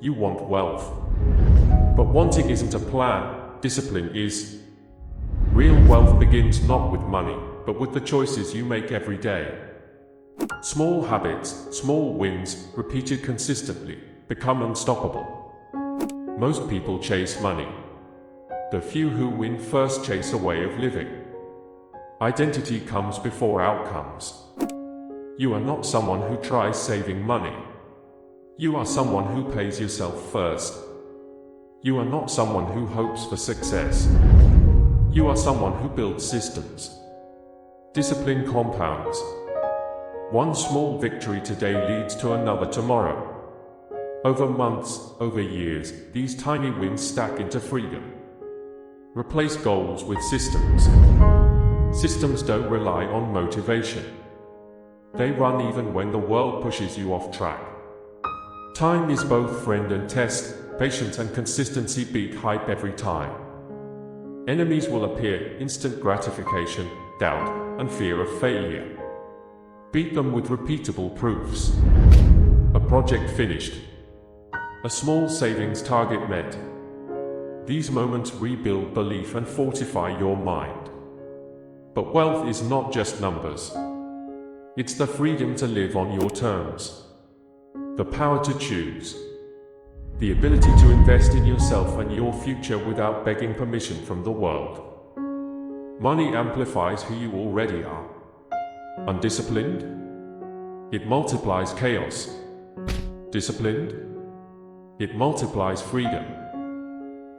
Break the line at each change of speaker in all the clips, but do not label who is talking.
You want wealth. But wanting isn't a plan, discipline is. Real wealth begins not with money, but with the choices you make every day. Small habits, small wins, repeated consistently, become unstoppable. Most people chase money. The few who win first chase a way of living. Identity comes before outcomes. You are not someone who tries saving money. You are someone who pays yourself first. You are not someone who hopes for success. You are someone who builds systems. Discipline compounds. One small victory today leads to another tomorrow. Over months, over years, these tiny wins stack into freedom. Replace goals with systems. Systems don't rely on motivation. They run even when the world pushes you off track. Time is both friend and test. Patience and consistency beat hype every time. Enemies will appear: instant gratification, doubt, and fear of failure. Beat them with repeatable proofs. A project finished. A small savings target met. These moments rebuild belief and fortify your mind. But wealth is not just numbers. It's the freedom to live on your terms. The power to choose. The ability to invest in yourself and your future without begging permission from the world. Money amplifies who you already are. Undisciplined? It multiplies chaos. Disciplined? It multiplies freedom.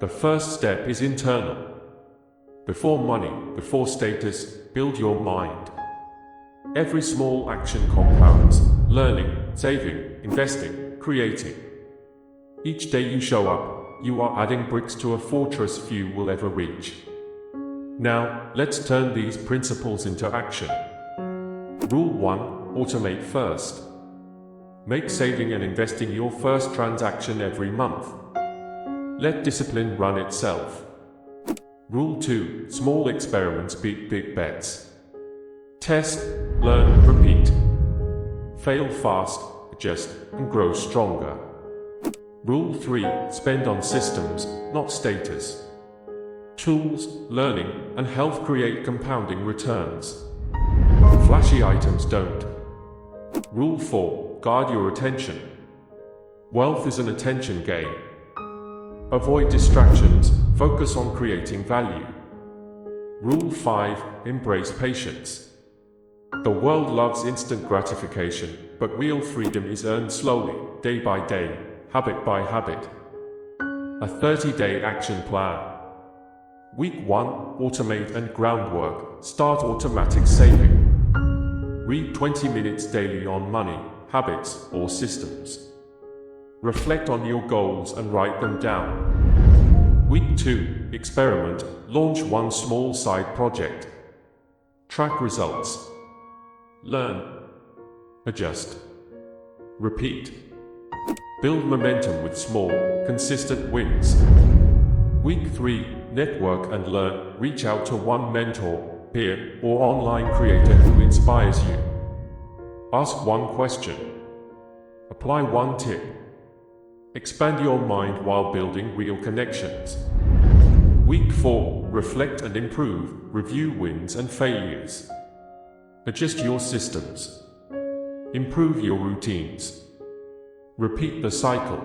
The first step is internal. Before money, before status, build your mind. Every small action compounds: learning, saving, investing, creating. Each day you show up, you are adding bricks to a fortress few will ever reach. Now, let's turn these principles into action. Rule 1: automate first. Make saving and investing your first transaction every month. Let discipline run itself. Rule 2: small experiments beat big bets. Test, learn, repeat. Fail fast, adjust, and grow stronger. Rule 3: spend on systems, not status. Tools, learning, and health create compounding returns. Flashy items don't. Rule 4: guard your attention. Wealth is an attention game. Avoid distractions, focus on creating value. Rule 5: embrace patience. The world loves instant gratification, but real freedom is earned slowly, day by day, habit by habit. A 30-day action plan. Week 1: automate and groundwork. Start automatic saving. Read 20 minutes daily on money, habits, or systems. Reflect on your goals and write them down. Week 2: experiment. Launch one small side project. Track results. Learn. Adjust. Repeat. Build momentum with small, consistent wins. Week 3: network and learn. Reach out to one mentor, peer, or online creator who inspires you. Ask one question. Apply one tip. Expand your mind while building real connections. Week 4: reflect and improve. Review wins and failures. Adjust your systems. Improve your routines. Repeat the cycle.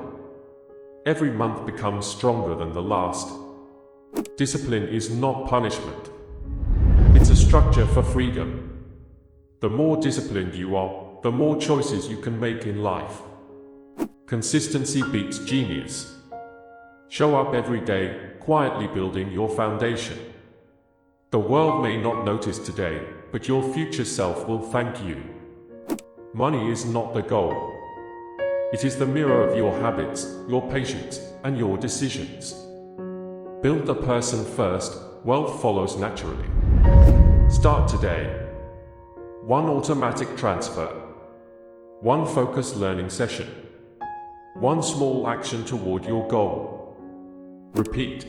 Every month becomes stronger than the last. Discipline is not punishment. It's a structure for freedom. The more disciplined you are, the more choices you can make in life. Consistency beats genius. Show up every day, quietly building your foundation. The world may not notice today, but your future self will thank you. Money is not the goal. It is the mirror of your habits, your patience, and your decisions. Build the person first, wealth follows naturally. Start today. One automatic transfer. One focused learning session. One small action toward your goal. Repeat.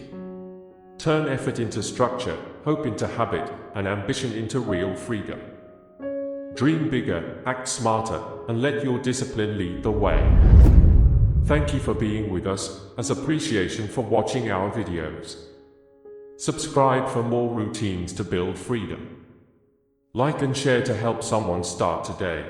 Turn effort into structure, hope into habit, and ambition into real freedom. Dream bigger, act smarter, and let your discipline lead the way. Thank you for being with us, as appreciation for watching our videos. Subscribe for more routines to build freedom. Like and share to help someone start today.